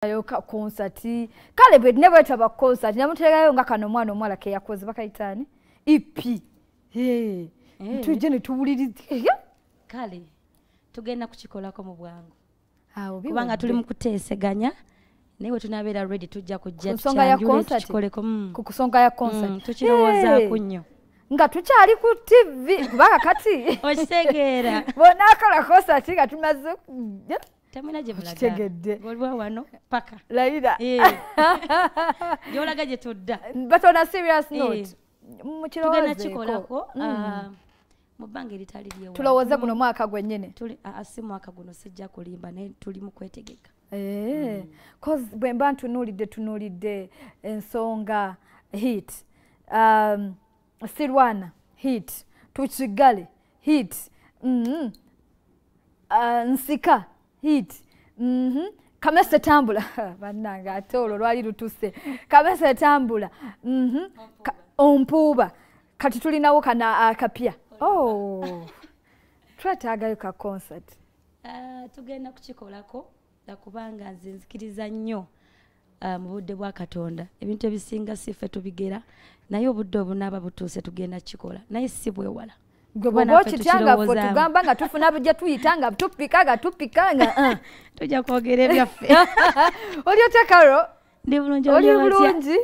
yoka concert kale bwe ne bwetaba concert namutegayo nga kano mwana omwala ke yakoze bakayitani ipi tujje ne tuwulirize kale tugenda kukikolako mu bwangu kubanga tuli mu kuteeseganya naye tunabeera ready tujja kujja tukikoleko ku kusonga ya concert tukirowoozaako nnyo nga tukyali ku TV kubanga kati okitegeera bona akola concert nga tumaze temwina gye mulaga olwa wano paka laira gyolaga gye tudda but on a serious note tugenda kikolako mu bbanga eritali lyewa tulowooze guno mwaka gwennyini si mwaka guno sijja kulimba naye tuli mu kwetegeka cause bwe mba ntunuulidde ensonga hit Sirwana hit Tuchigale hit Nsika hit Kamese tambula bannanga ate olwo lwali lutuse Kamese tambula Ompuba kati tulinawo kana akapya twetagayo ka concert tugenda kukikolako nakubanga nze nzikiriza nnyo mu budde bwa Katonda ebintu ebisinga sife tubigera naye obudde obunaaba butuuse tugenda kikola naye si bwewala gwe kitanga fo tugamba nga tufuna bujja tuyitanga tupikanga tujja kwogera ebyaffe oli otekaro ndi bulungi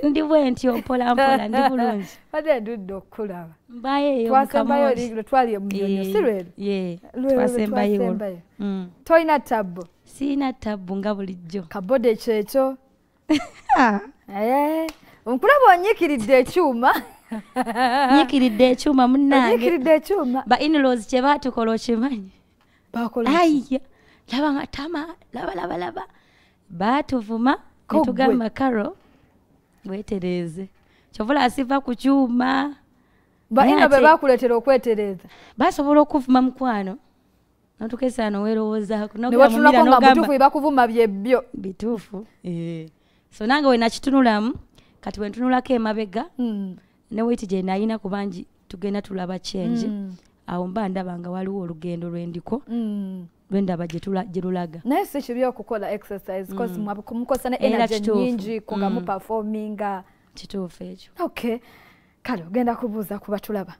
ndi bwenti mpola ndi bulungi ade ndudde okulaba mbaye twasembayo liglo twali emunyonyo sirwero twasembayo toyina tabbo sina tabbo nga bulijjo kabode kyekyo onkulaba onyikiridde ekyuma nyikiridde ekyuma munnange nyikiridde ekyuma ba in-laws kye baatukola okimanyi bakola laba nga tama laba baatuvuma ne tugamba Karo weetereeze kyovula asiva ku kyuma baina be bakuleetera okwetereeza basobola okuvuma mukwano natukesaano weerowoozaako newatulako nga butuufu bakuvuma byebbyo bituufu so nange we nakitunulamu kati wentunulako emabega ne weti gye nayina kubangi tugenda tulaba change awo mba ndaba nga waliwo olugendo lwendiko lwendaba gye lulaga naye si kibi okukola exercise cause mukosa ne energy nyingi kunga mu performinga kituufu ekyo okay kale ogenda kubuuza kuba tulaba